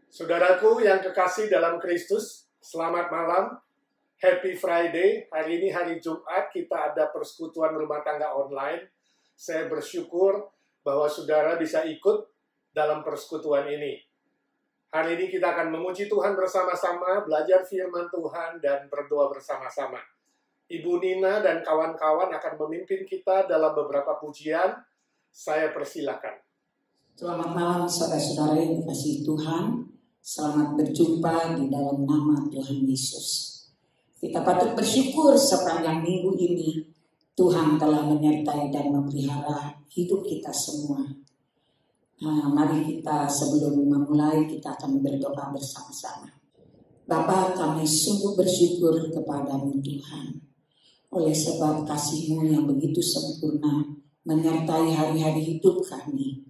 Saudaraku yang kekasih dalam Kristus, selamat malam, Happy Friday. Hari ini hari Jumat, kita ada persekutuan rumah tangga online. Saya bersyukur bahwa saudara bisa ikut dalam persekutuan ini. Hari ini kita akan memuji Tuhan bersama-sama, belajar firman Tuhan, dan berdoa bersama-sama. Ibu Nina dan kawan-kawan akan memimpin kita dalam beberapa pujian. Saya persilakan. Selamat malam saudara-saudara yang dikasihi Tuhan. Selamat berjumpa di dalam nama Tuhan Yesus. Kita patut bersyukur sepanjang minggu ini Tuhan telah menyertai dan memelihara hidup kita semua. Mari kita sebelum memulai kita akan berdoa bersama-sama. Bapa, kami sungguh bersyukur kepadamu Tuhan. Oleh sebab kasih-Mu yang begitu sempurna menyertai hari-hari hidup kami.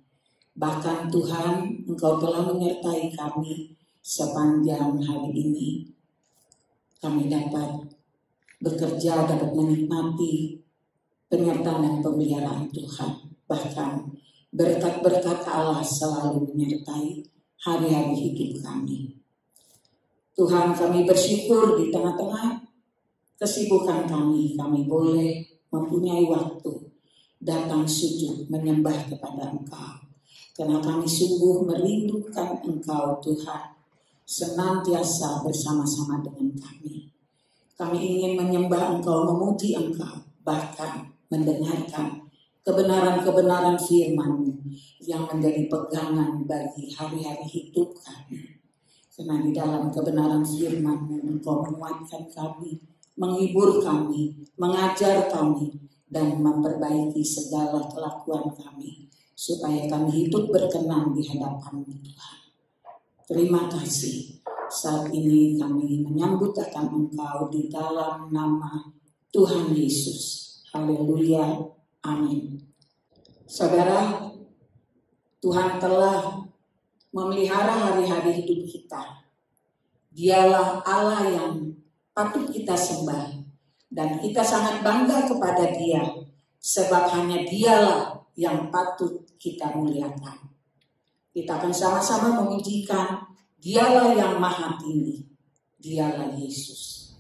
Bahkan Tuhan, Engkau telah menyertai kami sepanjang hari ini. Kami dapat bekerja, dapat menikmati penyertaan dan pemeliharaan Tuhan. Bahkan berkat-berkat Allah selalu menyertai hari-hari hidup kami. Tuhan, kami bersyukur di tengah-tengah kesibukan kami boleh mempunyai waktu datang sujud menyembah kepada Engkau. Karena kami sungguh merindukan Engkau Tuhan, senantiasa bersama-sama dengan kami. Kami ingin menyembah Engkau, memuji Engkau, bahkan mendengarkan kebenaran-kebenaran firman-Mu yang menjadi pegangan bagi hari-hari hidup kami. Karena di dalam kebenaran firman-Mu Engkau menguatkan kami, menghibur kami, mengajar kami, dan memperbaiki segala kelakuan kami, supaya kami hidup berkenan di hadapan Tuhan. Terima kasih. Saat ini kami menyambut akan Engkau di dalam nama Tuhan Yesus. Haleluya. Amin. Saudara, Tuhan telah memelihara hari-hari hidup kita. Dialah Allah yang patut kita sembah. Dan kita sangat bangga kepada Dia. Sebab hanya Dialah yang patut kita muliakan. Kita akan sama-sama memujikan Dialah yang maha tinggi, Dialah Yesus.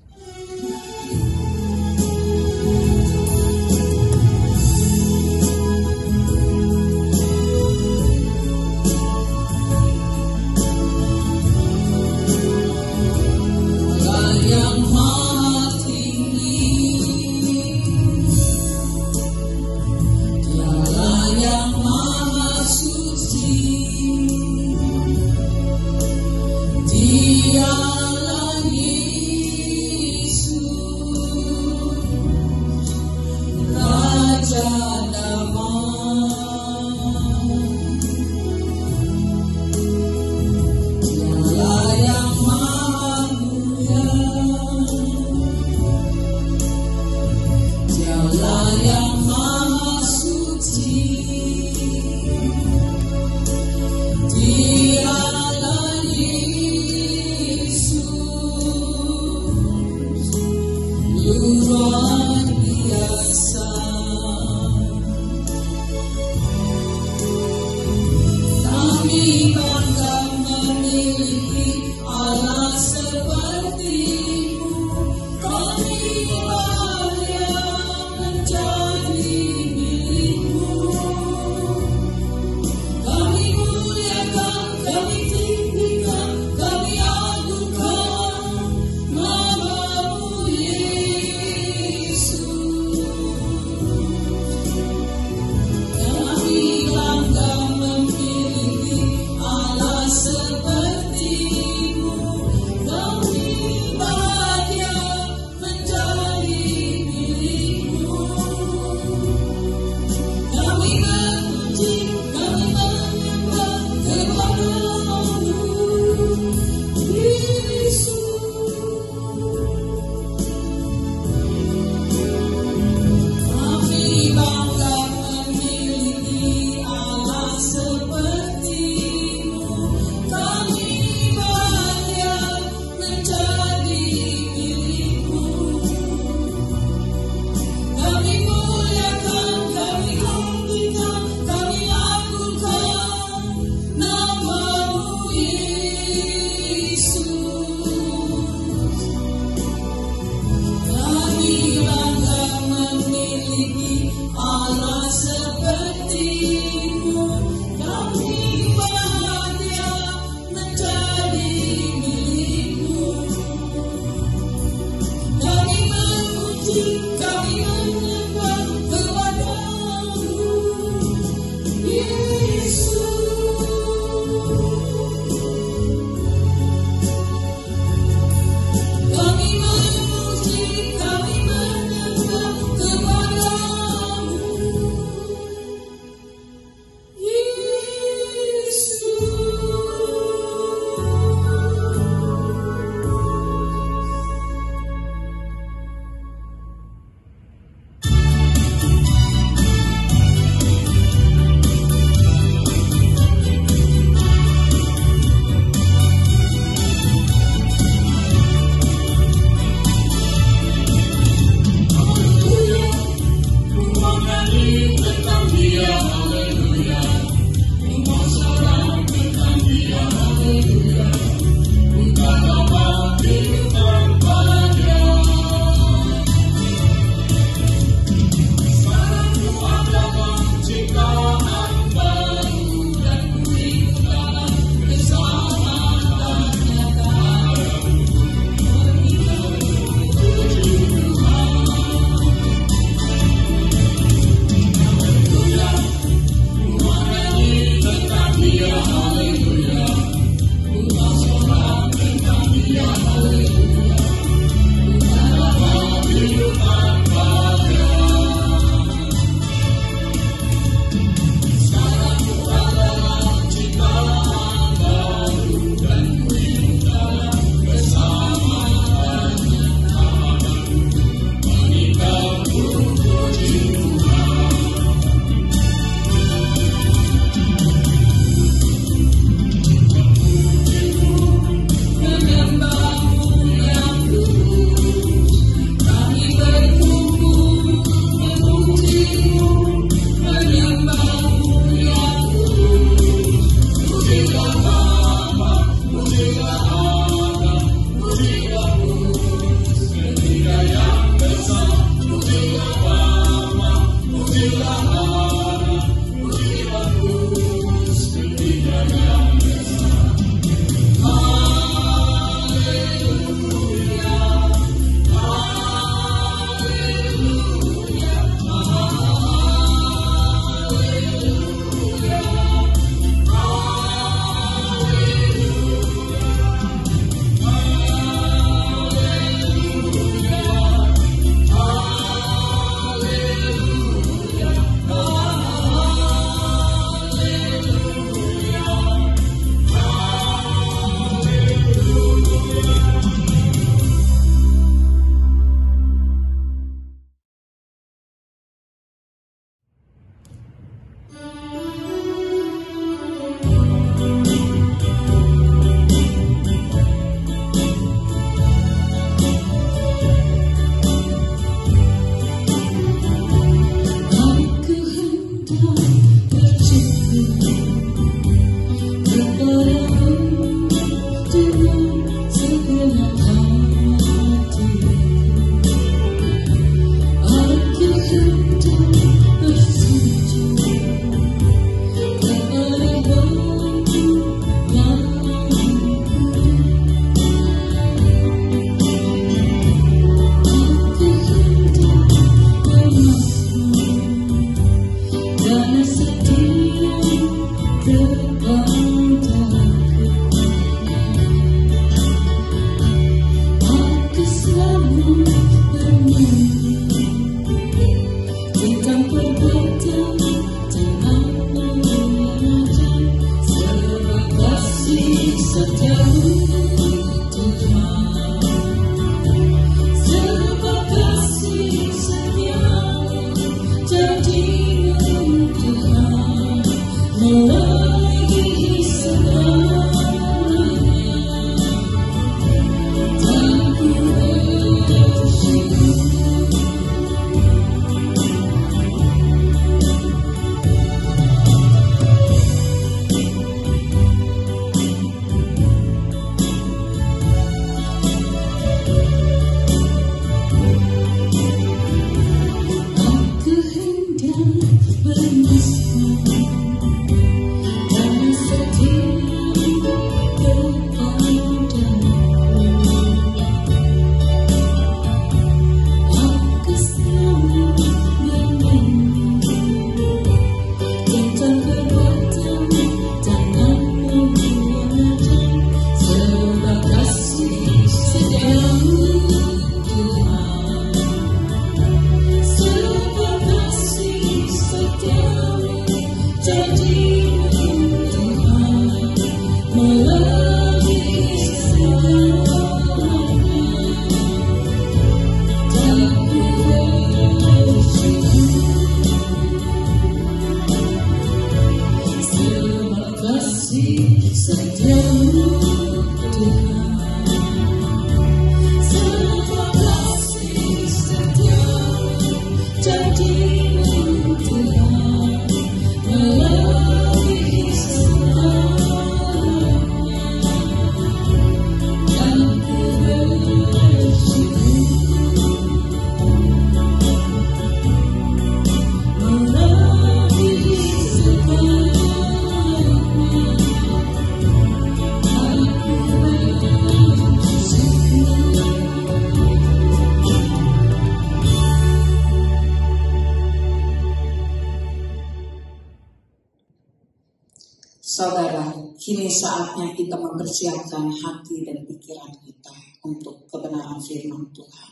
Saudara, kini saatnya kita mempersiapkan hati dan pikiran kita untuk kebenaran firman Tuhan.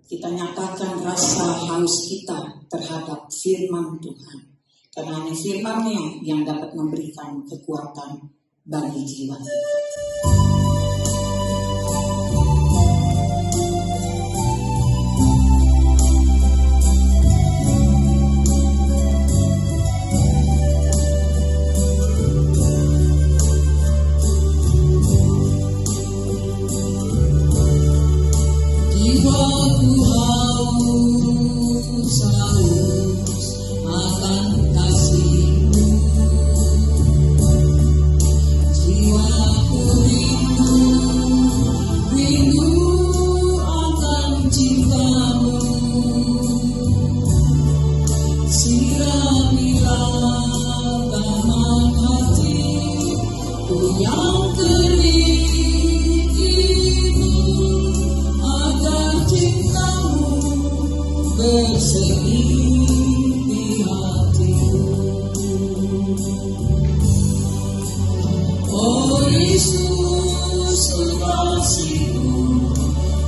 Kita nyatakan rasa haus kita terhadap firman Tuhan. Karena hanya firman-Nya yang dapat memberikan kekuatan bagi jiwa kita. Jiwaku rindu yang terikimu agar cintamu bersemi di hatiku. Oh Yesus kekasihku,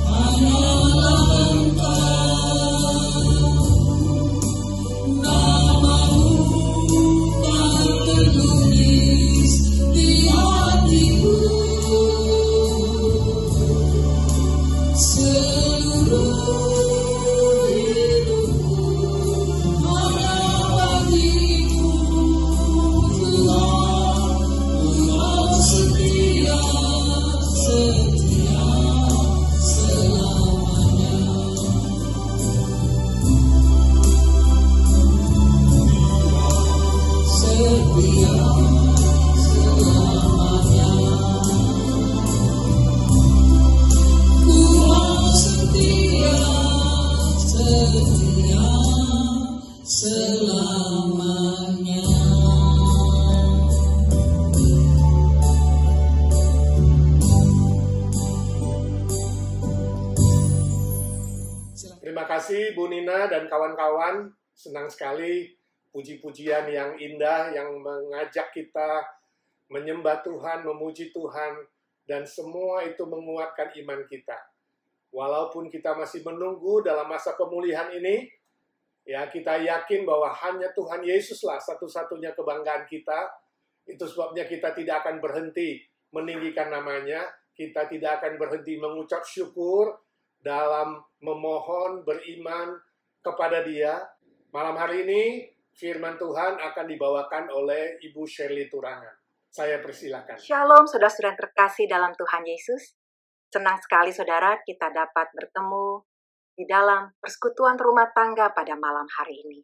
hanyalah Engkau, namamu tak tertulis di hatiku. Seluruh hidupku hanya bagimu, Tuhan, Engkau setia selamanya. Setia selamanya. Tuhan setia selamanya. Terima kasih Bu Nina dan kawan-kawan. Senang sekali puji-pujian yang indah yang mengajak kita menyembah Tuhan, memuji Tuhan, dan semua itu menguatkan iman kita. Walaupun kita masih menunggu dalam masa pemulihan ini, ya kita yakin bahwa hanya Tuhan Yesuslah satu-satunya kebanggaan kita. Itu sebabnya kita tidak akan berhenti meninggikan namanya, kita tidak akan berhenti mengucap syukur dalam memohon, beriman kepada Dia. Malam hari ini, firman Tuhan akan dibawakan oleh Ibu Shirley Turangan. Saya persilakan. Shalom saudara-saudara yang terkasih dalam Tuhan Yesus. Senang sekali saudara kita dapat bertemu di dalam persekutuan rumah tangga pada malam hari ini.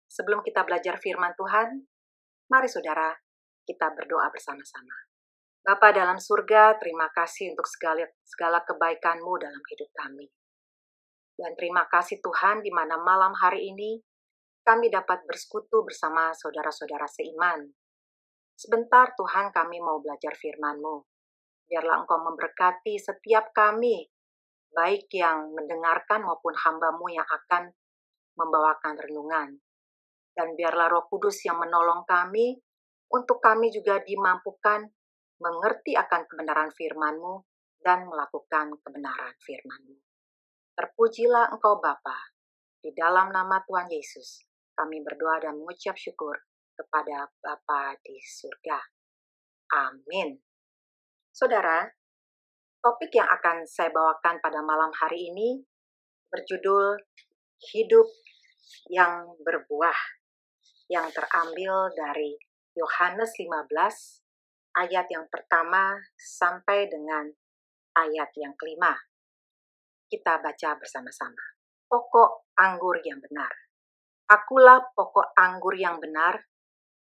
Sebelum kita belajar firman Tuhan, mari saudara kita berdoa bersama-sama. Bapa dalam surga, terima kasih untuk segala kebaikan-Mu dalam hidup kami. Dan terima kasih Tuhan di mana malam hari ini kami dapat bersekutu bersama saudara-saudara seiman. Sebentar Tuhan kami mau belajar firman-Mu. Biarlah Engkau memberkati setiap kami, baik yang mendengarkan maupun hamba-Mu yang akan membawakan renungan. Dan biarlah Roh Kudus yang menolong kami, untuk kami juga dimampukan mengerti akan kebenaran firman-Mu dan melakukan kebenaran firman-Mu. Terpujilah Engkau Bapa, di dalam nama Tuhan Yesus, kami berdoa dan mengucap syukur kepada Bapa di surga. Amin. Saudara, topik yang akan saya bawakan pada malam hari ini berjudul Hidup yang Berbuah, yang terambil dari Yohanes 15, ayat yang pertama sampai dengan ayat yang kelima. Kita baca bersama-sama. Pokok anggur yang benar. Akulah pokok anggur yang benar,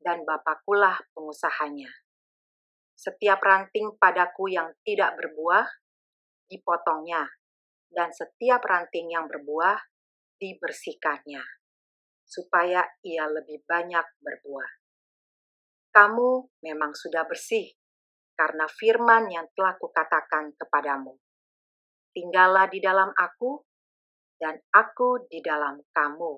dan Bapakulah pengusahanya. Setiap ranting padaku yang tidak berbuah, dipotongnya, dan setiap ranting yang berbuah, dibersihkannya, supaya ia lebih banyak berbuah. Kamu memang sudah bersih, karena firman yang telah kukatakan kepadamu. Tinggallah di dalam aku, dan aku di dalam kamu.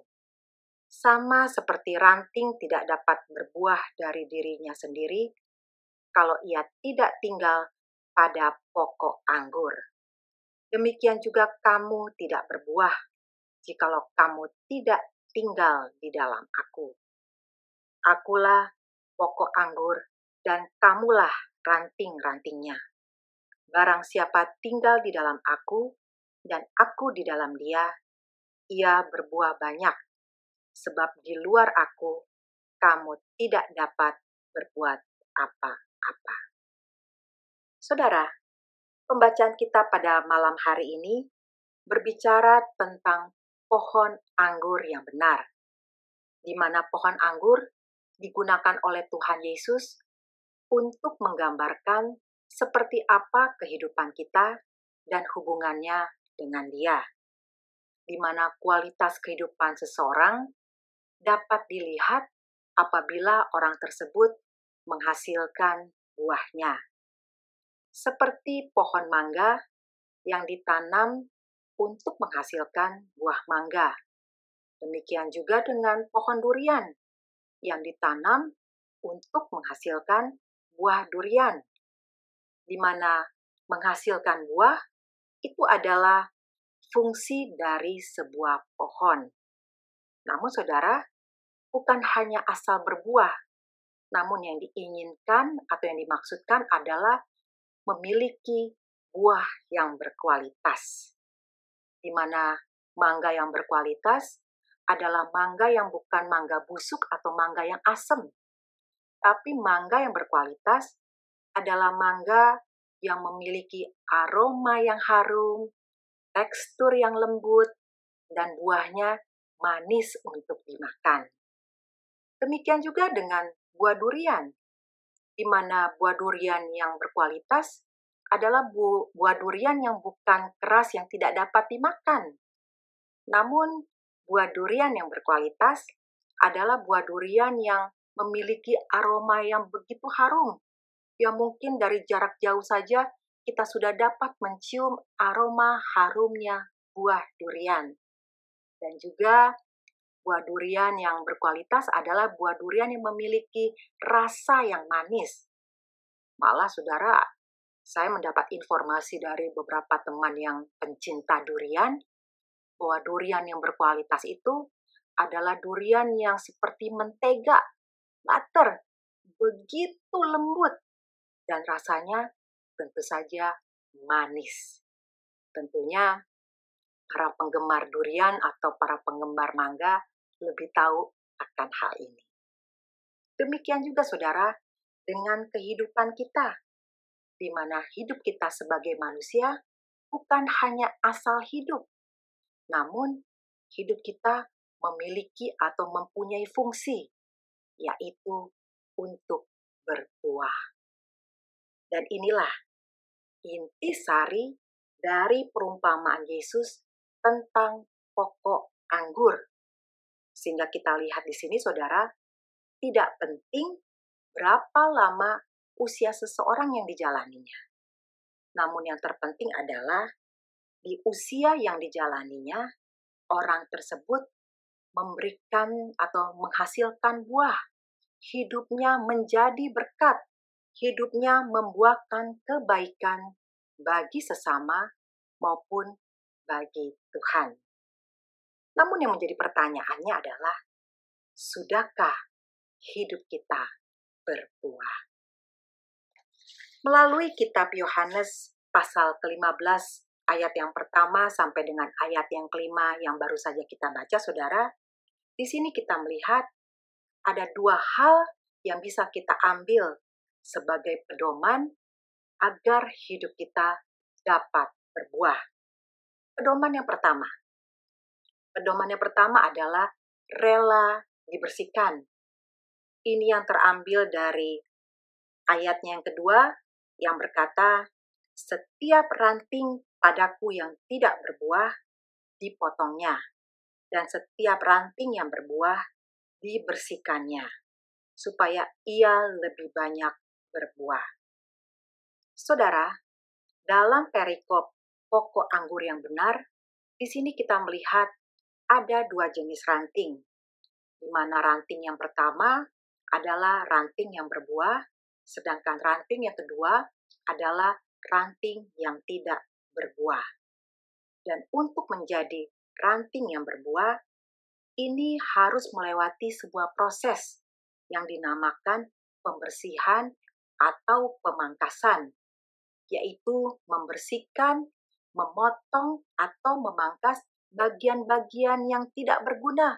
Sama seperti ranting tidak dapat berbuah dari dirinya sendiri, kalau ia tidak tinggal pada pokok anggur. Demikian juga kamu tidak berbuah, jikalau kamu tidak tinggal di dalam aku. Akulah pokok anggur, dan kamulah ranting-rantingnya. Barang siapa tinggal di dalam aku, dan aku di dalam dia, ia berbuah banyak, sebab di luar aku, kamu tidak dapat berbuat apa-apa. Saudara, pembacaan kita pada malam hari ini berbicara tentang pohon anggur yang benar, di mana pohon anggur digunakan oleh Tuhan Yesus untuk menggambarkan seperti apa kehidupan kita dan hubungannya dengan Dia, di mana kualitas kehidupan seseorang dapat dilihat apabila orang tersebut menghasilkan buahnya. Seperti pohon mangga yang ditanam untuk menghasilkan buah mangga. Demikian juga dengan pohon durian yang ditanam untuk menghasilkan buah durian, di mana menghasilkan buah itu adalah fungsi dari sebuah pohon. Namun saudara, bukan hanya asal berbuah, namun yang diinginkan atau yang dimaksudkan adalah memiliki buah yang berkualitas, di mana mangga yang berkualitas adalah mangga yang bukan mangga busuk atau mangga yang asam, tapi mangga yang berkualitas adalah mangga yang memiliki aroma yang harum, tekstur yang lembut, dan buahnya manis untuk dimakan. Demikian juga dengan buah durian, di mana buah durian yang berkualitas adalah buah durian yang bukan keras yang tidak dapat dimakan. Namun, buah durian yang berkualitas adalah buah durian yang memiliki aroma yang begitu harum, yang mungkin dari jarak jauh saja kita sudah dapat mencium aroma harumnya buah durian. Dan juga buah durian yang berkualitas adalah buah durian yang memiliki rasa yang manis. Malah saudara, saya mendapat informasi dari beberapa teman yang pencinta durian, bahwa durian yang berkualitas itu adalah durian yang seperti mentega, butter, begitu lembut, dan rasanya tentu saja manis. Tentunya para penggemar durian atau para penggemar mangga lebih tahu akan hal ini. Demikian juga saudara dengan kehidupan kita, di mana hidup kita sebagai manusia bukan hanya asal hidup, namun hidup kita memiliki atau mempunyai fungsi, yaitu untuk berbuah. Dan inilah inti sari dari perumpamaan Yesus tentang pokok anggur. Sehingga kita lihat di sini, saudara, tidak penting berapa lama usia seseorang yang dijalaninya. Namun yang terpenting adalah di usia yang dijalaninya, orang tersebut memberikan atau menghasilkan buah. Hidupnya menjadi berkat. Hidupnya membuahkan kebaikan bagi sesama maupun bagi Tuhan. Namun yang menjadi pertanyaannya adalah, sudahkah hidup kita berbuah? Melalui kitab Yohanes pasal ke-15 ayat yang pertama sampai dengan ayat yang kelima yang baru saja kita baca, saudara, di sini kita melihat ada dua hal yang bisa kita ambil sebagai pedoman agar hidup kita dapat berbuah. Pedoman yang pertama adalah rela dibersihkan. Ini yang terambil dari ayatnya yang kedua yang berkata, setiap ranting padaku yang tidak berbuah dipotongnya, dan setiap ranting yang berbuah dibersihkannya, supaya ia lebih banyak berbuah. Saudara, dalam perikop pokok anggur yang benar, di sini kita melihat ada dua jenis ranting, di mana ranting yang pertama adalah ranting yang berbuah, sedangkan ranting yang kedua adalah ranting yang tidak berbuah. Dan untuk menjadi ranting yang berbuah, ini harus melewati sebuah proses yang dinamakan pembersihan atau pemangkasan, yaitu membersihkan, memotong, atau memangkas bagian-bagian yang tidak berguna,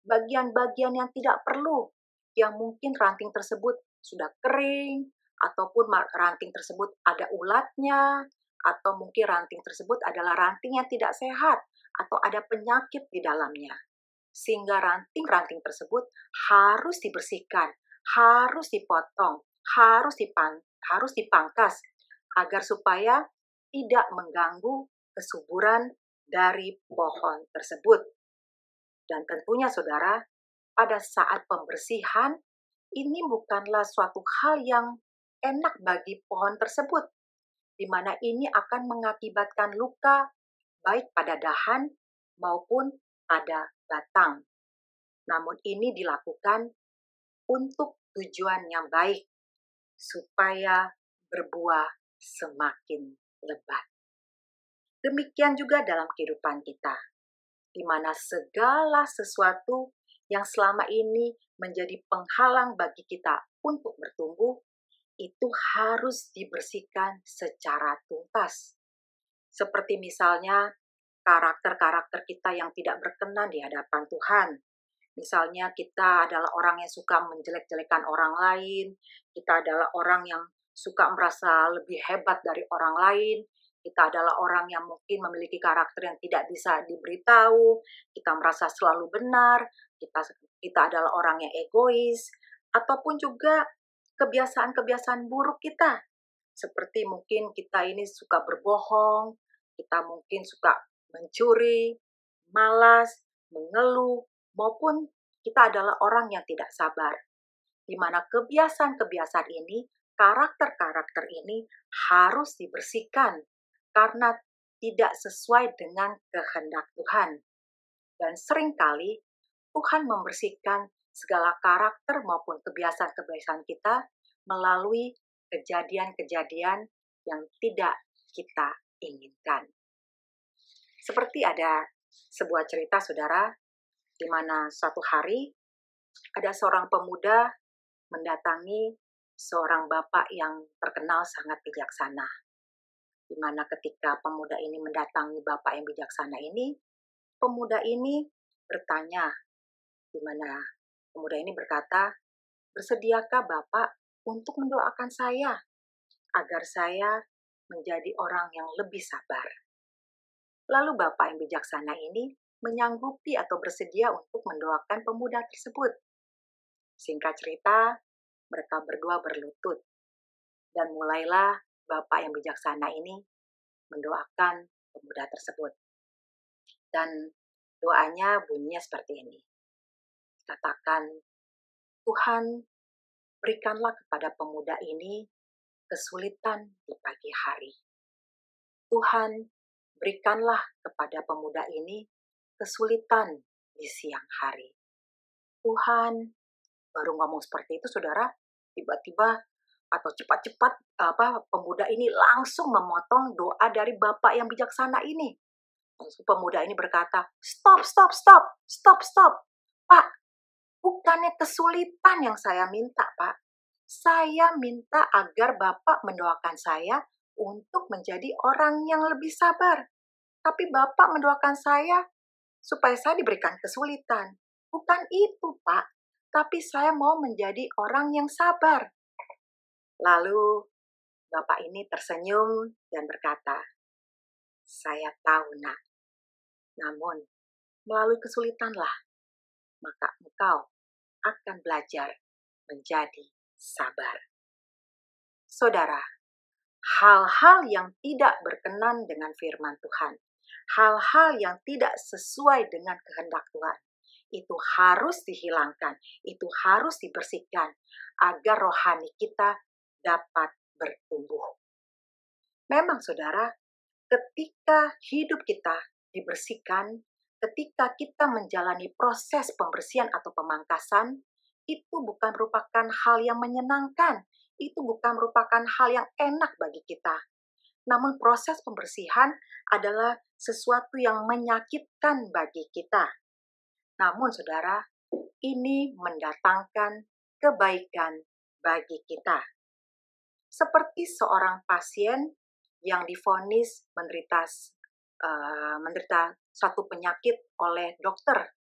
bagian-bagian yang tidak perlu, yang mungkin ranting tersebut sudah kering, ataupun ranting tersebut ada ulatnya, atau mungkin ranting tersebut adalah ranting yang tidak sehat, atau ada penyakit di dalamnya. Sehingga ranting-ranting tersebut harus dibersihkan, harus dipotong, harus dipangkas, agar supaya tidak mengganggu kesuburan dari pohon tersebut. Dan tentunya saudara, pada saat pembersihan, ini bukanlah suatu hal yang enak bagi pohon tersebut, di mana ini akan mengakibatkan luka baik pada dahan maupun pada batang. Namun ini dilakukan untuk tujuan yang baik, supaya berbuah semakin lebat. Demikian juga dalam kehidupan kita, di mana segala sesuatu yang selama ini menjadi penghalang bagi kita untuk bertumbuh, itu harus dibersihkan secara tuntas. Seperti misalnya karakter-karakter kita yang tidak berkenan di hadapan Tuhan. Misalnya kita adalah orang yang suka menjelek-jelekan orang lain, kita adalah orang yang suka merasa lebih hebat dari orang lain, kita adalah orang yang mungkin memiliki karakter yang tidak bisa diberitahu, kita merasa selalu benar, kita adalah orang yang egois, ataupun juga kebiasaan-kebiasaan buruk kita. Seperti mungkin kita ini suka berbohong, kita mungkin suka mencuri, malas, mengeluh, maupun kita adalah orang yang tidak sabar. Di mana kebiasaan-kebiasaan ini, karakter-karakter ini harus dibersihkan karena tidak sesuai dengan kehendak Tuhan. Dan seringkali Tuhan membersihkan segala karakter maupun kebiasaan-kebiasaan kita melalui kejadian-kejadian yang tidak kita inginkan. Seperti ada sebuah cerita, saudara, di mana suatu hari ada seorang pemuda mendatangi seorang bapak yang terkenal sangat bijaksana. Di mana ketika pemuda ini mendatangi bapak yang bijaksana ini, pemuda ini bertanya, di mana pemuda ini berkata, "Bersediakah Bapak untuk mendoakan saya agar saya menjadi orang yang lebih sabar?" Lalu bapak yang bijaksana ini menyanggupi atau bersedia untuk mendoakan pemuda tersebut. Singkat cerita, mereka berdua berlutut. Dan mulailah bapak yang bijaksana ini mendoakan pemuda tersebut. Dan doanya bunyinya seperti ini. Katakan, "Tuhan, berikanlah kepada pemuda ini kesulitan di pagi hari. Tuhan, berikanlah kepada pemuda ini kesulitan di siang hari." Tuhan, baru ngomong seperti itu, saudara, tiba-tiba atau cepat-cepat pemuda ini langsung memotong doa dari bapak yang bijaksana ini. Langsung pemuda ini berkata, "Stop, stop, stop, stop, stop. Pak, bukannya kesulitan yang saya minta, Pak. Saya minta agar Bapak mendoakan saya untuk menjadi orang yang lebih sabar. Tapi Bapak mendoakan saya supaya saya diberikan kesulitan. Bukan itu, Pak. Tapi saya mau menjadi orang yang sabar." Lalu Bapak ini tersenyum dan berkata, "Saya tahu, Nak. Namun, melalui kesulitanlah, maka engkau akan belajar menjadi sabar." Saudara, hal-hal yang tidak berkenan dengan firman Tuhan, hal-hal yang tidak sesuai dengan kehendak Tuhan, itu harus dihilangkan, itu harus dibersihkan agar rohani kita dapat bertumbuh. Memang saudara, ketika hidup kita dibersihkan, ketika kita menjalani proses pembersihan atau pemangkasan, itu bukan merupakan hal yang menyenangkan, itu bukan merupakan hal yang enak bagi kita. Namun proses pembersihan adalah sesuatu yang menyakitkan bagi kita. Namun saudara, ini mendatangkan kebaikan bagi kita. Seperti seorang pasien yang divonis menderita suatu penyakit oleh dokter,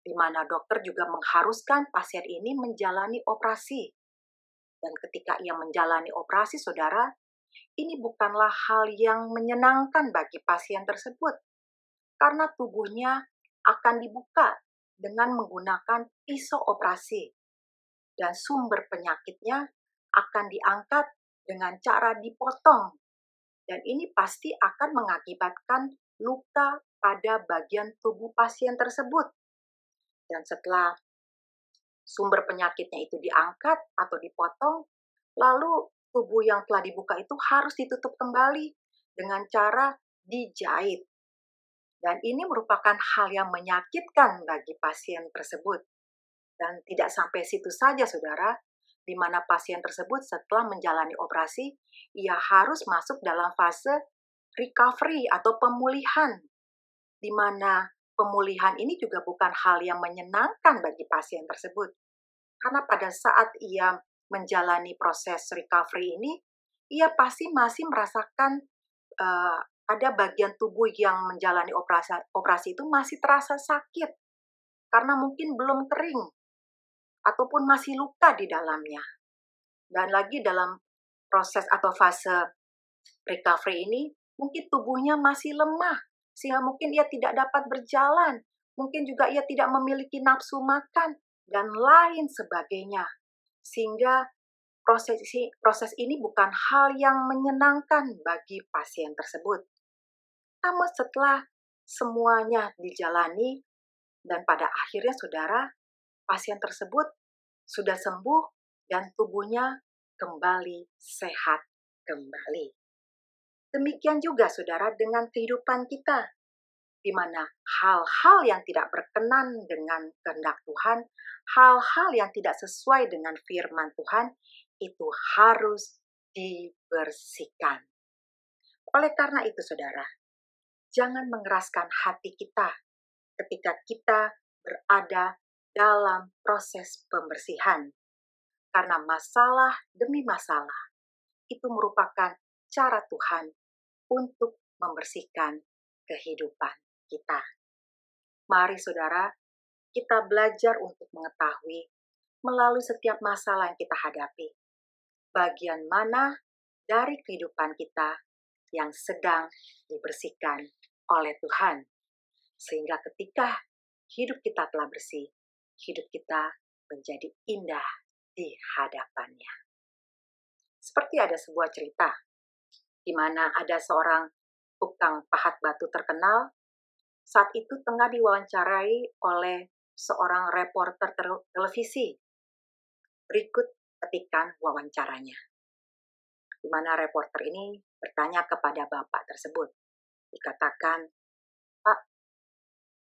di mana dokter juga mengharuskan pasien ini menjalani operasi. Dan ketika ia menjalani operasi, saudara, ini bukanlah hal yang menyenangkan bagi pasien tersebut, karena tubuhnya akan dibuka dengan menggunakan pisau operasi, dan sumber penyakitnya akan diangkat dengan cara dipotong. Dan ini pasti akan mengakibatkan luka pada bagian tubuh pasien tersebut. Dan setelah sumber penyakitnya itu diangkat atau dipotong, lalu tubuh yang telah dibuka itu harus ditutup kembali dengan cara dijahit. Dan ini merupakan hal yang menyakitkan bagi pasien tersebut. Dan tidak sampai situ saja, saudara, di mana pasien tersebut setelah menjalani operasi, ia harus masuk dalam fase recovery atau pemulihan, di mana pemulihan ini juga bukan hal yang menyenangkan bagi pasien tersebut. Karena pada saat ia menjalani proses recovery ini, ia pasti masih merasakan ada bagian tubuh yang menjalani operasi itu masih terasa sakit, karena mungkin belum kering, ataupun masih luka di dalamnya. Dan lagi dalam proses atau fase recovery ini, mungkin tubuhnya masih lemah, sehingga mungkin ia tidak dapat berjalan, mungkin juga ia tidak memiliki nafsu makan, dan lain sebagainya. Sehingga proses ini bukan hal yang menyenangkan bagi pasien tersebut. Namun setelah semuanya dijalani, dan pada akhirnya saudara, pasien tersebut sudah sembuh dan tubuhnya kembali sehat kembali. Demikian juga saudara dengan kehidupan kita, di mana hal-hal yang tidak berkenan dengan kehendak Tuhan, hal-hal yang tidak sesuai dengan firman Tuhan, itu harus dibersihkan. Oleh karena itu saudara, jangan mengeraskan hati kita ketika kita berada dalam proses pembersihan. Karena masalah demi masalah itu merupakan cara Tuhan untuk membersihkan kehidupan kita. Mari saudara, kita belajar untuk mengetahui melalui setiap masalah yang kita hadapi, bagian mana dari kehidupan kita yang sedang dibersihkan oleh Tuhan. Sehingga ketika hidup kita telah bersih, hidup kita menjadi indah di hadapannya. Seperti ada sebuah cerita, di mana ada seorang tukang pahat batu terkenal, saat itu tengah diwawancarai oleh seorang reporter televisi. Berikut petikan wawancaranya, di mana reporter ini bertanya kepada bapak tersebut. Dikatakan, "Pak,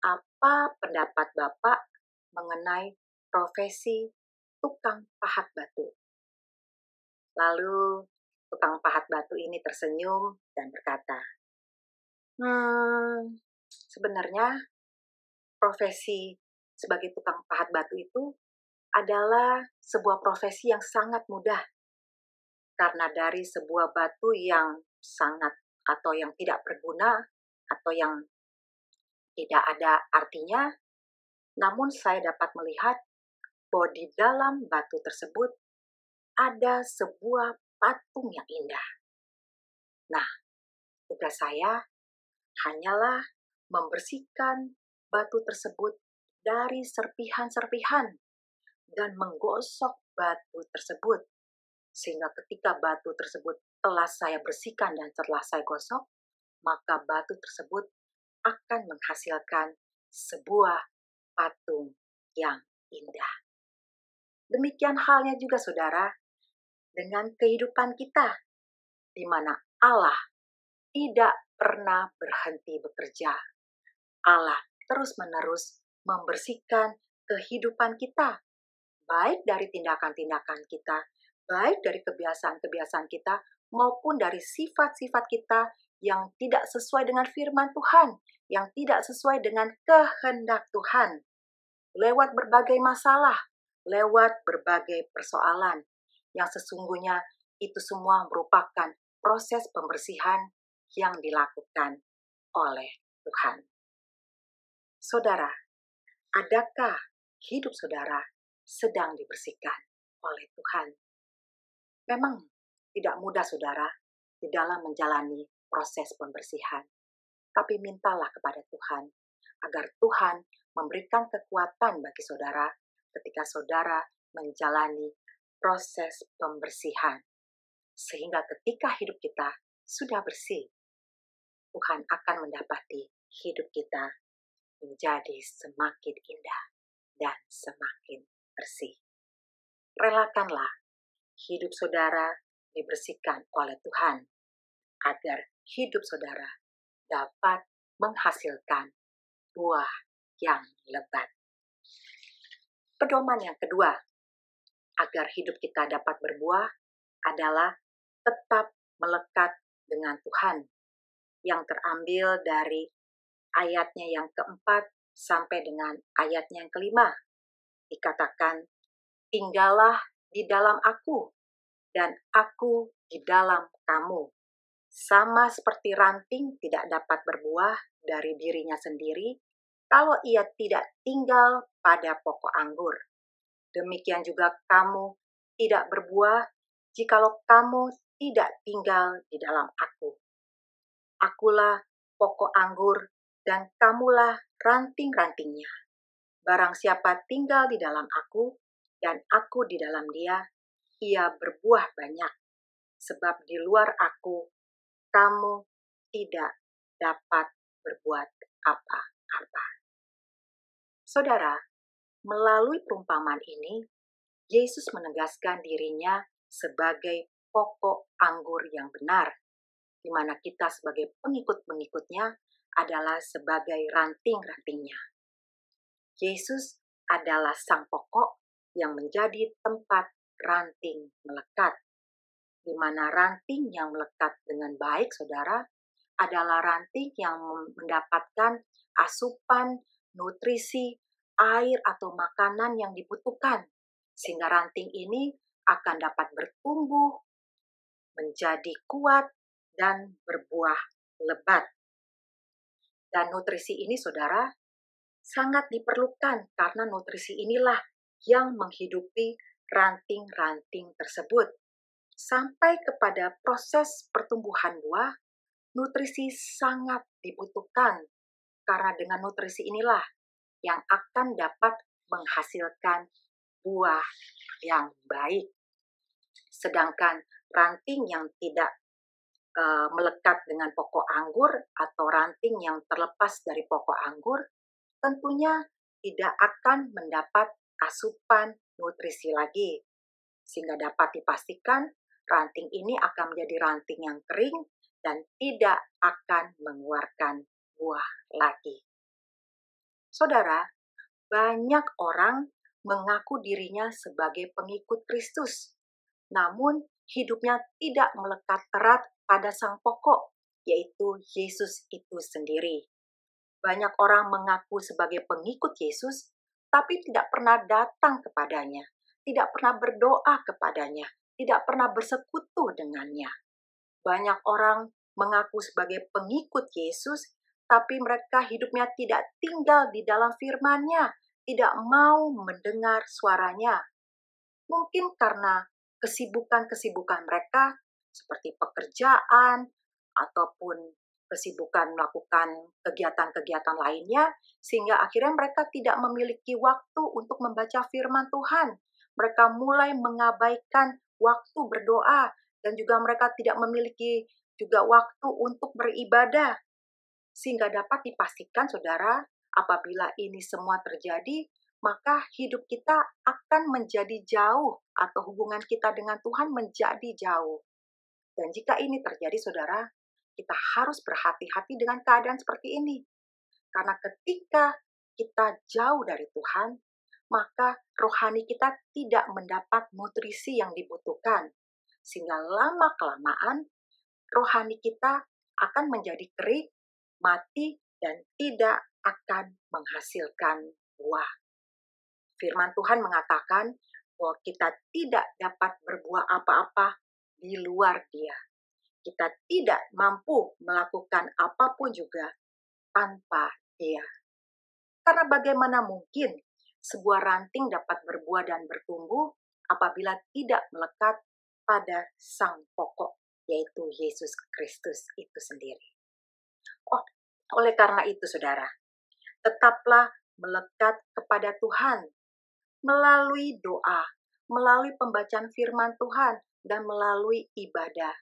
apa pendapat Bapak mengenai profesi tukang pahat batu?" Lalu tukang pahat batu ini tersenyum dan berkata, sebenarnya profesi sebagai tukang pahat batu itu adalah sebuah profesi yang sangat mudah. Karena dari sebuah batu yang sangat atau yang tidak berguna atau yang tidak ada artinya, namun saya dapat melihat bahwa di dalam batu tersebut ada sebuah patung yang indah. Nah, tugas saya hanyalah membersihkan batu tersebut dari serpihan-serpihan dan menggosok batu tersebut. Sehingga ketika batu tersebut telah saya bersihkan dan telah saya gosok, maka batu tersebut akan menghasilkan sebuah patung yang indah. Demikian halnya juga saudara dengan kehidupan kita, di mana Allah tidak pernah berhenti bekerja. Allah terus-menerus membersihkan kehidupan kita, baik dari tindakan-tindakan kita, baik dari kebiasaan-kebiasaan kita, maupun dari sifat-sifat kita yang tidak sesuai dengan firman Tuhan, yang tidak sesuai dengan kehendak Tuhan. Lewat berbagai masalah, lewat berbagai persoalan, yang sesungguhnya itu semua merupakan proses pembersihan yang dilakukan oleh Tuhan. Saudara, adakah hidup saudara sedang dibersihkan oleh Tuhan? Memang tidak mudah saudara di dalam menjalani proses pembersihan. Tapi mintalah kepada Tuhan agar Tuhan memberikan kekuatan bagi saudara ketika saudara menjalani proses pembersihan. Sehingga ketika hidup kita sudah bersih, Tuhan akan mendapati hidup kita menjadi semakin indah dan semakin bersih. Relakanlah hidup saudara dibersihkan oleh Tuhan agar hidup saudara dapat menghasilkan buah yang lebat. Pedoman yang kedua agar hidup kita dapat berbuah adalah tetap melekat dengan Tuhan, yang terambil dari ayatnya yang keempat sampai dengan ayatnya yang kelima. Dikatakan, tinggallah di dalam aku, dan aku di dalam kamu. Sama seperti ranting tidak dapat berbuah dari dirinya sendiri kalau ia tidak tinggal pada pokok anggur. Demikian juga kamu tidak berbuah jikalau kamu tidak tinggal di dalam aku. Akulah pokok anggur dan kamulah ranting-rantingnya. Barang siapa tinggal di dalam aku dan aku di dalam dia, ia berbuah banyak. Sebab di luar aku, kamu tidak dapat berbuat apa-apa. Saudara, melalui perumpamaan ini, Yesus menegaskan dirinya sebagai pokok anggur yang benar, di mana kita sebagai pengikut-pengikutnya adalah sebagai ranting-rantingnya. Yesus adalah sang pokok yang menjadi tempat ranting melekat, di mana ranting yang melekat dengan baik, saudara, adalah ranting yang mendapatkan asupan, nutrisi, air atau makanan yang dibutuhkan, sehingga ranting ini akan dapat bertumbuh, menjadi kuat, dan berbuah lebat. Dan nutrisi ini, saudara, sangat diperlukan karena nutrisi inilah yang menghidupi ranting-ranting tersebut. Sampai kepada proses pertumbuhan buah, nutrisi sangat dibutuhkan karena dengan nutrisi inilah yang akan dapat menghasilkan buah yang baik. Sedangkan ranting yang tidak melekat dengan pokok anggur atau ranting yang terlepas dari pokok anggur tentunya tidak akan mendapat asupan nutrisi lagi, sehingga dapat dipastikan ranting ini akan menjadi ranting yang kering dan tidak akan mengeluarkan buah lagi. Saudara, banyak orang mengaku dirinya sebagai pengikut Kristus, namun hidupnya tidak melekat erat pada sang pokok, yaitu Yesus itu sendiri. Banyak orang mengaku sebagai pengikut Yesus, tapi tidak pernah datang kepadanya, tidak pernah berdoa kepadanya, tidak pernah bersekutu dengannya. Banyak orang mengaku sebagai pengikut Yesus, tapi mereka hidupnya tidak tinggal di dalam firman-Nya, tidak mau mendengar suaranya. Mungkin karena kesibukan-kesibukan mereka, seperti pekerjaan, ataupun kesibukan melakukan kegiatan-kegiatan lainnya, sehingga akhirnya mereka tidak memiliki waktu untuk membaca firman Tuhan. Mereka mulai mengabaikan waktu berdoa, dan juga mereka tidak memiliki juga waktu untuk beribadah. Sehingga dapat dipastikan, saudara, apabila ini semua terjadi, maka hidup kita akan menjadi jauh, atau hubungan kita dengan Tuhan menjadi jauh. Dan jika ini terjadi, saudara, kita harus berhati-hati dengan keadaan seperti ini. Karena ketika kita jauh dari Tuhan, maka rohani kita tidak mendapat nutrisi yang dibutuhkan. Sehingga lama-kelamaan, rohani kita akan menjadi kering, mati, dan tidak akan menghasilkan buah. Firman Tuhan mengatakan bahwa kita tidak dapat berbuah apa-apa di luar Dia. Kita tidak mampu melakukan apapun juga tanpa Dia. Karena bagaimana mungkin sebuah ranting dapat berbuah dan bertumbuh apabila tidak melekat pada sang pokok, yaitu Yesus Kristus itu sendiri. Oleh karena itu, saudara, tetaplah melekat kepada Tuhan melalui doa, melalui pembacaan firman Tuhan, dan melalui ibadah.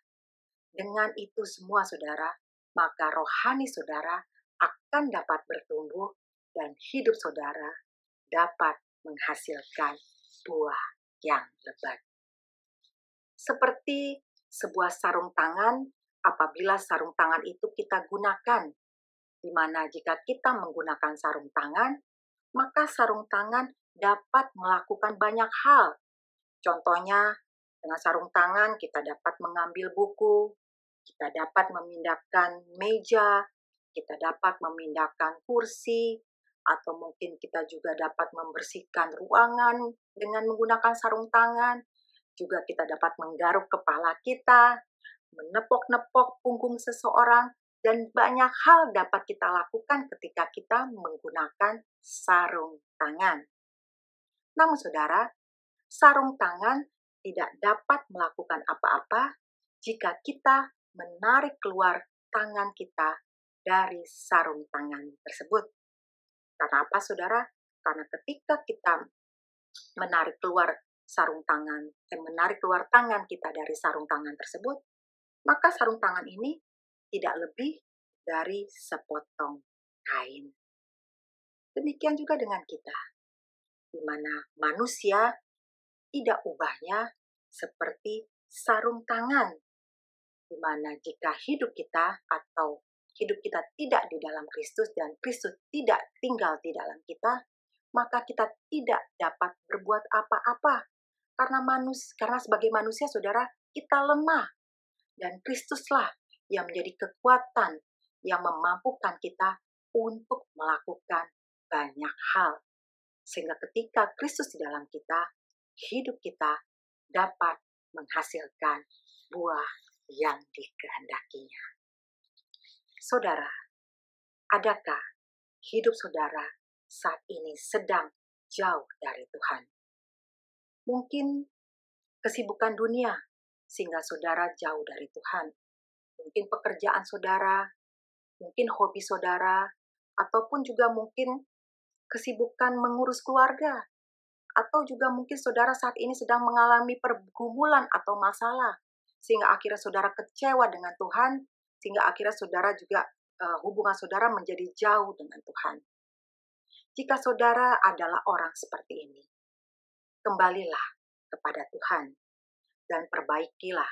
Dengan itu semua, saudara, maka rohani saudara akan dapat bertumbuh dan hidup saudara dapat menghasilkan buah yang lebat. Seperti sebuah sarung tangan apabila sarung tangan itu kita gunakan, di mana jika kita menggunakan sarung tangan, maka sarung tangan dapat melakukan banyak hal. Contohnya, dengan sarung tangan kita dapat mengambil buku, kita dapat memindahkan meja, kita dapat memindahkan kursi, atau mungkin kita juga dapat membersihkan ruangan dengan menggunakan sarung tangan. Juga kita dapat menggaruk kepala kita, menepok-nepok punggung seseorang, dan banyak hal dapat kita lakukan ketika kita menggunakan sarung tangan. Namun saudara, sarung tangan tidak dapat melakukan apa-apa jika kita menarik keluar tangan kita dari sarung tangan tersebut. Karena apa saudara? Karena ketika kita menarik keluar sarung tangan dan menarik keluar tangan kita dari sarung tangan tersebut, maka sarung tangan ini tidak lebih dari sepotong kain. Demikian juga dengan kita, di mana manusia tidak ubahnya seperti sarung tangan, di mana jika hidup kita atau hidup kita tidak di dalam Kristus dan Kristus tidak tinggal di dalam kita, maka kita tidak dapat berbuat apa-apa. Karena sebagai manusia, saudara, kita lemah. Dan Kristuslah yang menjadi kekuatan yang memampukan kita untuk melakukan banyak hal. Sehingga ketika Kristus di dalam kita, hidup kita dapat menghasilkan buah yang dikehendakinya. Saudara, adakah hidup saudara saat ini sedang jauh dari Tuhan? Mungkin kesibukan dunia sehingga saudara jauh dari Tuhan. Mungkin pekerjaan saudara, mungkin hobi saudara, ataupun juga mungkin kesibukan mengurus keluarga. Atau juga mungkin saudara saat ini sedang mengalami pergumulan atau masalah, sehingga akhirnya saudara kecewa dengan Tuhan, sehingga akhirnya saudara juga hubungan saudara menjadi jauh dengan Tuhan. Jika saudara adalah orang seperti ini, kembalilah kepada Tuhan dan perbaikilah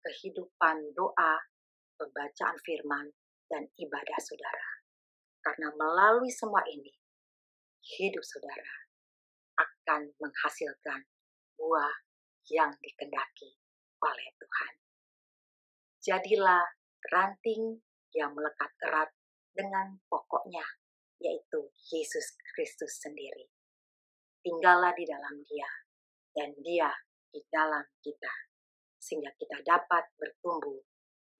kehidupan doa, pembacaan firman, dan ibadah saudara. Karena melalui semua ini, hidup saudara akan menghasilkan buah yang dikehendaki oleh Tuhan. Jadilah ranting yang melekat erat dengan pokoknya, yaitu Yesus Kristus sendiri. Tinggallah di dalam Dia, dan Dia di dalam kita, sehingga kita dapat bertumbuh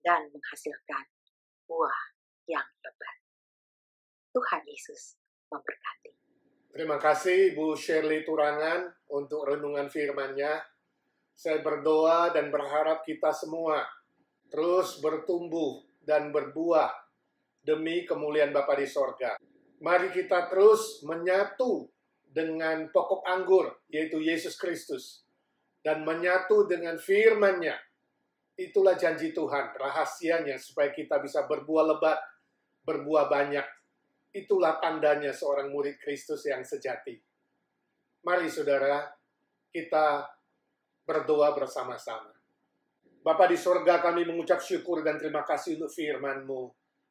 dan menghasilkan buah yang lebat. Tuhan Yesus memberkati. Terima kasih Bu Shirley Turangan untuk renungan firman-Nya. Saya berdoa dan berharap kita semua terus bertumbuh dan berbuah demi kemuliaan Bapa di sorga. Mari kita terus menyatu dengan pokok anggur, yaitu Yesus Kristus, dan menyatu dengan firman-Nya. Itulah janji Tuhan, rahasianya supaya kita bisa berbuah lebat, berbuah banyak. Itulah tandanya seorang murid Kristus yang sejati. Mari saudara, kita berdoa bersama-sama. Bapa di sorga, kami mengucap syukur dan terima kasih untuk firman-Mu.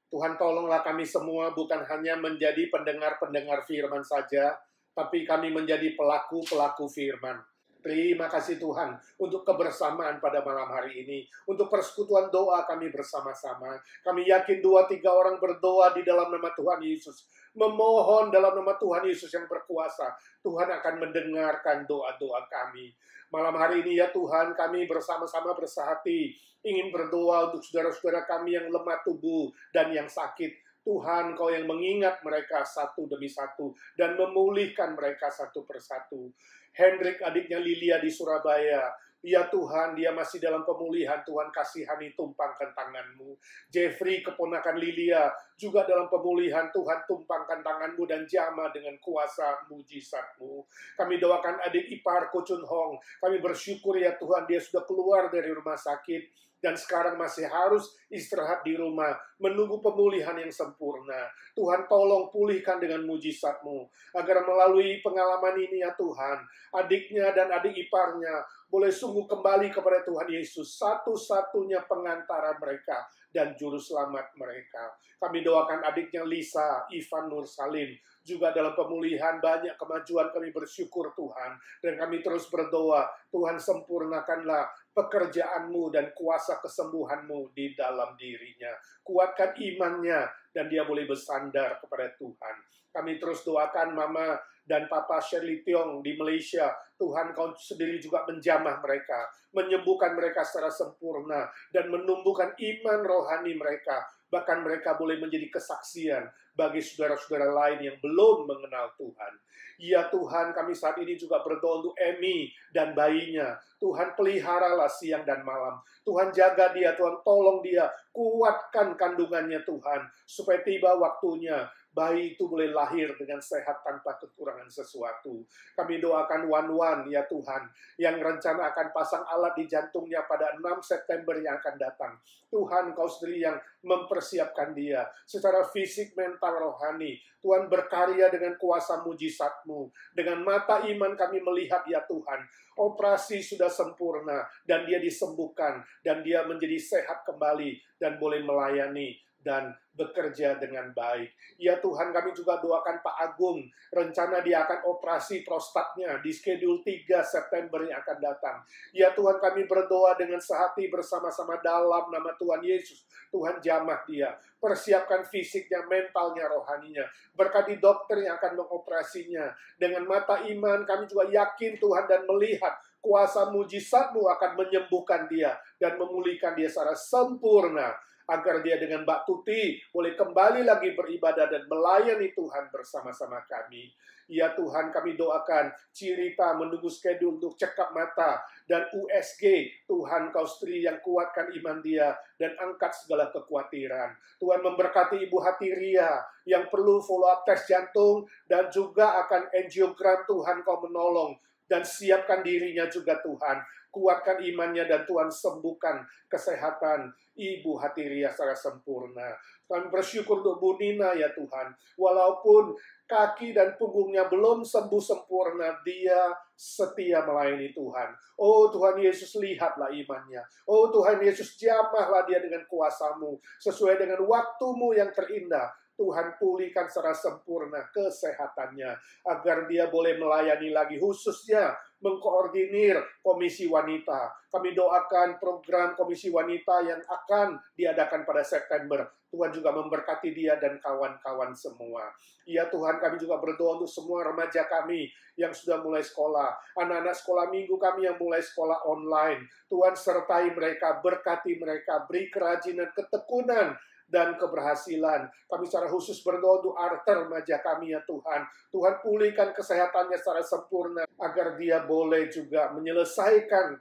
Tuhan, tolonglah kami semua bukan hanya menjadi pendengar-pendengar firman saja, tapi kami menjadi pelaku-pelaku firman. Terima kasih Tuhan untuk kebersamaan pada malam hari ini. Untuk persekutuan doa kami bersama-sama. Kami yakin 2-3 orang berdoa di dalam nama Tuhan Yesus. Memohon dalam nama Tuhan Yesus yang berkuasa. Tuhan akan mendengarkan doa-doa kami. Malam hari ini ya Tuhan, kami bersama-sama bersehati. Ingin berdoa untuk saudara-saudara kami yang lemah tubuh dan yang sakit. Tuhan, Kau yang mengingat mereka satu demi satu dan memulihkan mereka satu persatu. Hendrik adiknya Lilia di Surabaya, ya Tuhan, dia masih dalam pemulihan. Tuhan, kasihani, tumpangkan tangan-Mu. Jeffrey, keponakan Lilia, juga dalam pemulihan. Tuhan, tumpangkan tangan-Mu dan jamah dengan kuasa mujizat-Mu. Kami doakan adik ipar Ko Chun Hong. Kami bersyukur ya Tuhan, dia sudah keluar dari rumah sakit dan sekarang masih harus istirahat di rumah, menunggu pemulihan yang sempurna. Tuhan, tolong pulihkan dengan mujizat-Mu, agar melalui pengalaman ini ya Tuhan, adiknya dan adik iparnya boleh sungguh kembali kepada Tuhan Yesus, satu-satunya pengantara mereka dan juru selamat mereka. Kami doakan adiknya Lisa, Ivan Nursalim, juga dalam pemulihan banyak kemajuan. Kami bersyukur Tuhan, dan kami terus berdoa, Tuhan sempurnakanlah pekerjaan-Mu dan kuasa kesembuhan-Mu di dalam dirinya. Kuatkan imannya, dan dia boleh bersandar kepada Tuhan. Kami terus doakan Mama dan Papa Shirley Tiong di Malaysia. Tuhan, Kau sendiri juga menjamah mereka, menyembuhkan mereka secara sempurna, dan menumbuhkan iman rohani mereka. Bahkan mereka boleh menjadi kesaksian bagi saudara-saudara lain yang belum mengenal Tuhan. Ya Tuhan, kami saat ini juga berdoa untuk Emi dan bayinya. Tuhan, peliharalah siang dan malam. Tuhan, jaga dia, Tuhan, tolong dia, kuatkan kandungannya Tuhan, supaya tiba waktunya bayi itu boleh lahir dengan sehat tanpa kekurangan sesuatu. Kami doakan Wan-Wan, ya Tuhan, yang rencana akan pasang alat di jantungnya pada 6 September yang akan datang. Tuhan, Kau sendiri yang mempersiapkan dia secara fisik, mental, rohani. Tuhan, berkarya dengan kuasa mujizat-Mu. Dengan mata iman kami melihat, ya Tuhan, operasi sudah sempurna, dan dia disembuhkan, dan dia menjadi sehat kembali, dan boleh melayani dan bekerja dengan baik. Ya Tuhan, kami juga doakan Pak Agung, rencana dia akan operasi prostatnya di schedule 3 September yang akan datang. Ya Tuhan, kami berdoa dengan sehati bersama-sama dalam nama Tuhan Yesus. Tuhan, jamah dia, persiapkan fisiknya, mentalnya, rohaninya. Berkati dokter yang akan mengoperasinya. Dengan mata iman kami juga yakin Tuhan dan melihat kuasa mujizat-Mu akan menyembuhkan dia dan memulihkan dia secara sempurna, agar dia dengan Mbak Tuti boleh kembali lagi beribadah dan melayani Tuhan bersama-sama kami. Ya Tuhan, kami doakan Cirita menunggu schedule untuk cekap mata dan USG. Tuhan, Kau sendiri yang kuatkan iman dia dan angkat segala kekhawatiran. Tuhan, memberkati Ibu Hatiria yang perlu follow up tes jantung dan juga akan angiogram. Tuhan, Kau menolong dan siapkan dirinya juga Tuhan. Kuatkan imannya dan Tuhan sembuhkan kesehatan Ibu Hatiria secara sempurna. Tuhan, bersyukur untuk Bu Nina, ya Tuhan. Walaupun kaki dan punggungnya belum sembuh sempurna, dia setia melayani Tuhan. Oh Tuhan Yesus, lihatlah imannya. Oh Tuhan Yesus, jamahlah dia dengan kuasa-Mu, sesuai dengan waktu-Mu yang terindah. Tuhan, pulihkan secara sempurna kesehatannya, agar dia boleh melayani lagi, khususnya mengkoordinir Komisi Wanita. Kami doakan program Komisi Wanita yang akan diadakan pada September. Tuhan juga memberkati dia dan kawan-kawan semua. Ya Tuhan, kami juga berdoa untuk semua remaja kami yang sudah mulai sekolah, anak-anak sekolah minggu kami yang mulai sekolah online. Tuhan, sertai mereka, berkati mereka, beri kerajinan, ketekunan, dan keberhasilan. Kami secara khusus berdoa untuk Arthur, remaja kami, ya Tuhan. Tuhan, pulihkan kesehatannya secara sempurna, agar dia boleh juga menyelesaikan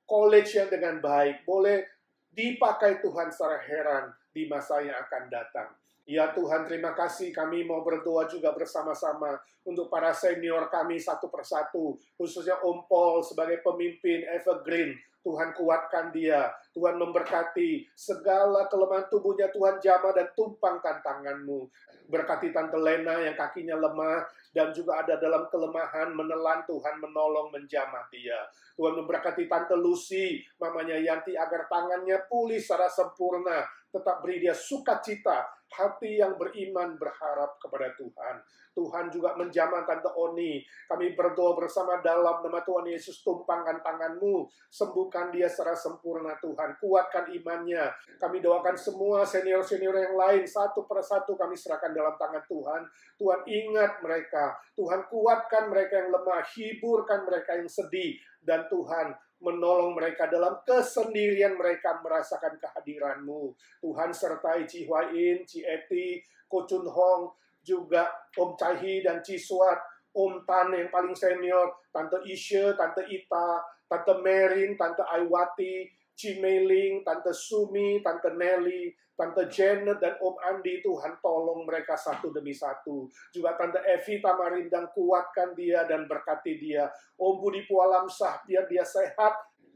college yang dengan baik, boleh dipakai Tuhan secara heran di masa yang akan datang. Ya Tuhan, terima kasih. Kami mau berdoa juga bersama-sama untuk para senior kami satu persatu, khususnya Om Paul sebagai pemimpin Evergreen. Tuhan, kuatkan dia. Tuhan, memberkati segala kelemahan tubuhnya. Tuhan, jamah dan tumpangkan tangan-Mu. Berkati Tante Lena yang kakinya lemah dan juga ada dalam kelemahan menelan. Tuhan, menolong, menjamah dia. Tuhan, memberkati Tante Lucy, mamanya Yanti, agar tangannya pulih secara sempurna. Tetap beri dia sukacita, hati yang beriman, berharap kepada Tuhan. Tuhan juga menjamah Tante Oni. Kami berdoa bersama dalam nama Tuhan Yesus. Tumpangkan tangan-Mu, sembuhkan dia secara sempurna Tuhan. Kuatkan imannya. Kami doakan semua senior-senior yang lain, satu persatu kami serahkan dalam tangan Tuhan. Tuhan, ingat mereka. Tuhan, kuatkan mereka yang lemah, hiburkan mereka yang sedih. Dan Tuhan, menolong mereka dalam kesendirian mereka merasakan kehadiran-Mu. Tuhan, sertai Ci Huain, Ci Eti, Ko Chun Hong, juga Om Cahi dan Ci Suat, Om Tan yang paling senior, Tante Isha, Tante Ita, Tante Merin, Tante Aiwati, Ci Meiling, Tante Sumi, Tante Nelly, Tante Janet, dan Om Andi. Tuhan, tolong mereka satu demi satu. Juga Tante Evi Tamarindang, kuatkan dia dan berkati dia. Om Budi Pualamsah, biar dia sehat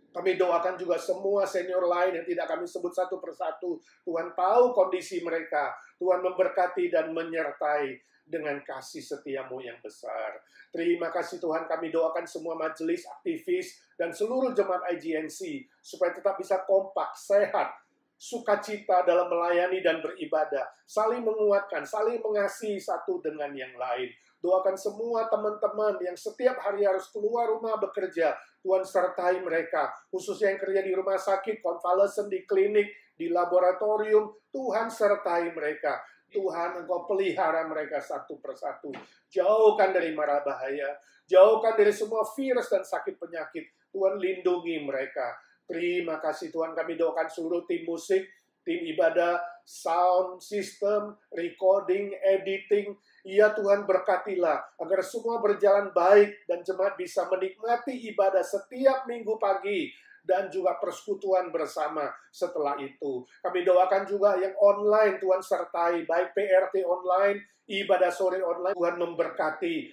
Kami doakan juga semua senior lain yang tidak kami sebut satu persatu. Tuhan tahu kondisi mereka. Tuhan memberkati dan menyertai dengan kasih setiamu yang besar. Terima kasih Tuhan, kami doakan semua majelis, aktivis, dan seluruh jemaat IGNC supaya tetap bisa kompak, sehat, sukacita dalam melayani dan beribadah, saling menguatkan, saling mengasihi satu dengan yang lain. Doakan semua teman-teman yang setiap hari harus keluar rumah bekerja, Tuhan sertai mereka, khususnya yang kerja di rumah sakit, konvalesen, di klinik, di laboratorium, Tuhan sertai mereka. Tuhan, Engkau pelihara mereka satu persatu. Jauhkan dari mara bahaya, jauhkan dari semua virus dan sakit penyakit. Tuhan lindungi mereka. Terima kasih Tuhan, kami doakan seluruh tim musik, tim ibadah, sound system, recording, editing. Ya Tuhan, berkatilah agar semua berjalan baik dan jemaat bisa menikmati ibadah setiap minggu pagi dan juga persekutuan bersama setelah itu. Kami doakan juga yang online, Tuhan sertai, baik PRT online, ibadah sore online, Tuhan memberkati.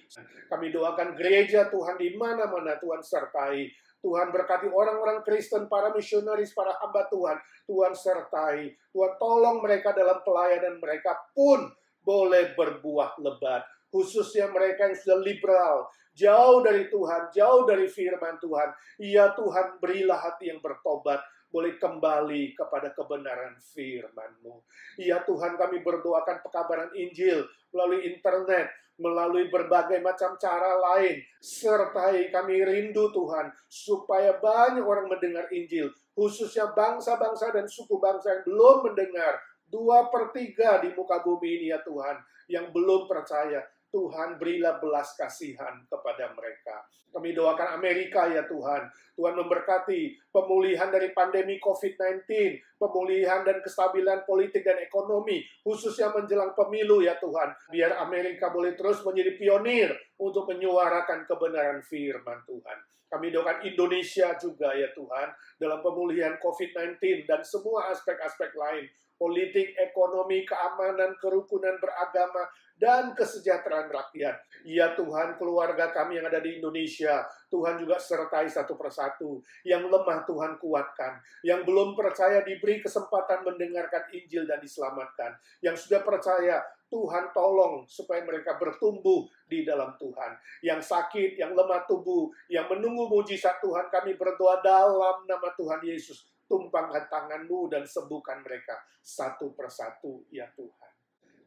Kami doakan gereja Tuhan di mana-mana Tuhan sertai. Tuhan berkati orang-orang Kristen, para misionaris, para hamba Tuhan. Tuhan sertai. Tuhan tolong mereka dalam pelayanan mereka pun boleh berbuah lebat. Khususnya mereka yang sudah liberal, jauh dari Tuhan, jauh dari firman Tuhan. Ya Tuhan, berilah hati yang bertobat, boleh kembali kepada kebenaran firman-Mu. Ya Tuhan, kami berdoakan pekabaran Injil melalui internet, melalui berbagai macam cara lain. Sertai kami rindu Tuhan, supaya banyak orang mendengar Injil, khususnya bangsa-bangsa dan suku bangsa yang belum mendengar. 2/3 di muka bumi ini ya Tuhan, yang belum percaya. Tuhan, berilah belas kasihan kepada mereka. Kami doakan Amerika ya Tuhan. Tuhan memberkati pemulihan dari pandemi COVID-19, pemulihan dan kestabilan politik dan ekonomi, khususnya menjelang pemilu ya Tuhan. Biar Amerika boleh terus menjadi pionir untuk menyuarakan kebenaran firman Tuhan. Kami doakan Indonesia juga ya Tuhan, dalam pemulihan COVID-19 dan semua aspek-aspek lain. Politik, ekonomi, keamanan, kerukunan beragama, dan kesejahteraan rakyat. Ya Tuhan, keluarga kami yang ada di Indonesia, Tuhan juga sertai satu persatu. Yang lemah Tuhan kuatkan. Yang belum percaya diberi kesempatan mendengarkan Injil dan diselamatkan. Yang sudah percaya, Tuhan tolong supaya mereka bertumbuh di dalam Tuhan. Yang sakit, yang lemah tubuh, yang menunggu mujizat Tuhan, kami berdoa dalam nama Tuhan Yesus. Tumpangkan tangan-Mu dan sembuhkan mereka satu persatu, ya Tuhan.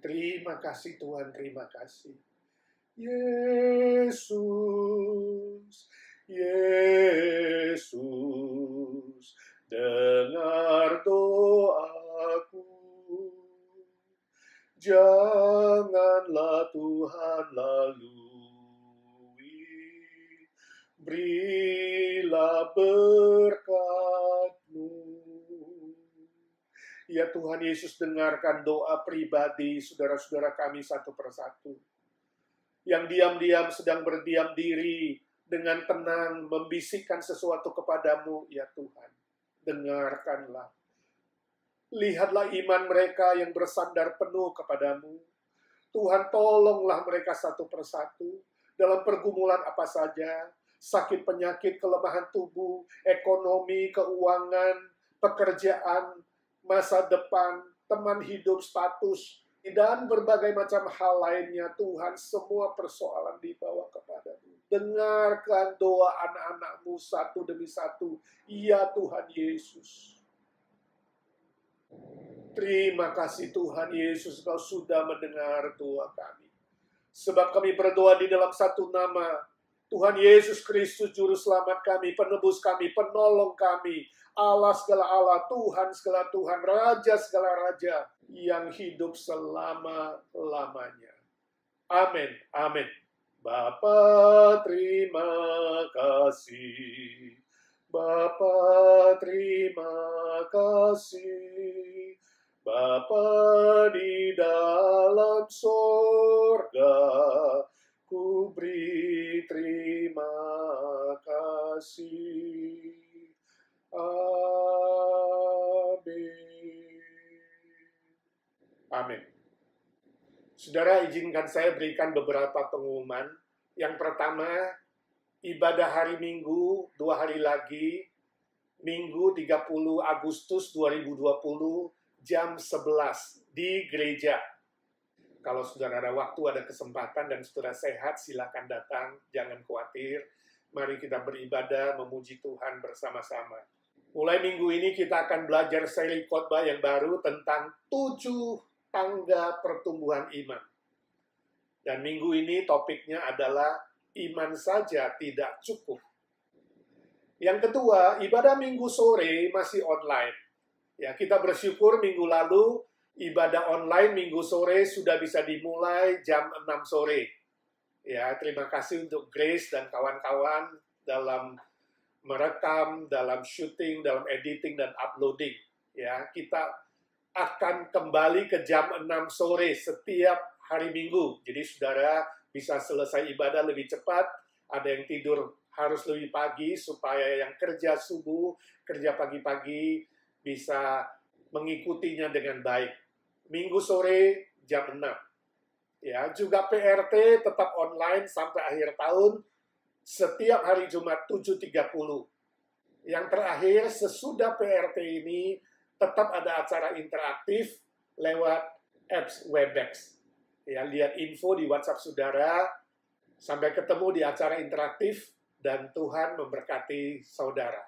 Terima kasih Tuhan, terima kasih. Yesus, Yesus, dengar doaku. Janganlah Tuhan lalui, berilah berkat-Mu. Ya Tuhan Yesus, dengarkan doa pribadi saudara-saudara kami satu persatu. Yang diam-diam sedang berdiam diri dengan tenang membisikkan sesuatu kepadamu, ya Tuhan. Dengarkanlah. Lihatlah iman mereka yang bersandar penuh kepadamu. Tuhan, tolonglah mereka satu persatu dalam pergumulan apa saja, sakit penyakit, kelemahan tubuh, ekonomi, keuangan, pekerjaan, masa depan, teman hidup, status, dan berbagai macam hal lainnya. Tuhan, semua persoalan dibawa kepadamu. Dengarkan doa anak-anak-Mu satu demi satu. Ya Tuhan Yesus. Terima kasih Tuhan Yesus, Kau sudah mendengar doa kami. Sebab kami berdoa di dalam satu nama, Tuhan Yesus Kristus, Juru Selamat kami, penebus kami, penolong kami, Allah segala Allah, Tuhan segala Tuhan, Raja segala Raja, yang hidup selama-lamanya. Amin, amin. Bapa, terima kasih. Bapa, terima kasih. Bapa di dalam sorga, ku beri terima kasih. Amin. Amin. Saudara, izinkan saya berikan beberapa pengumuman. Yang pertama, ibadah hari Minggu 2 hari lagi Minggu 30 Agustus 2020 jam 11 di gereja. Kalau saudara ada waktu, ada kesempatan, dan saudara sehat, silakan datang, jangan khawatir. Mari kita beribadah, memuji Tuhan bersama-sama. Mulai minggu ini kita akan belajar seri khotbah yang baru tentang 7 tangga pertumbuhan iman. Dan minggu ini topiknya adalah iman saja tidak cukup. Yang kedua, ibadah minggu sore masih online. Ya, kita bersyukur minggu lalu ibadah online minggu sore sudah bisa dimulai jam 6 sore. Ya, terima kasih untuk Grace dan kawan-kawan dalam merekam, dalam syuting, dalam editing dan uploading. Ya, kita akan kembali ke jam 6 sore setiap hari Minggu. Jadi saudara bisa selesai ibadah lebih cepat, ada yang tidur harus lebih pagi supaya yang kerja subuh, kerja pagi-pagi bisa mengikutinya dengan baik. Minggu sore jam 6. Ya, juga PRT tetap online sampai akhir tahun setiap hari Jumat 7.30. Yang terakhir, sesudah PRT ini tetap ada acara interaktif lewat apps Webex. Ya, lihat info di WhatsApp saudara. Sampai ketemu di acara interaktif, dan Tuhan memberkati saudara.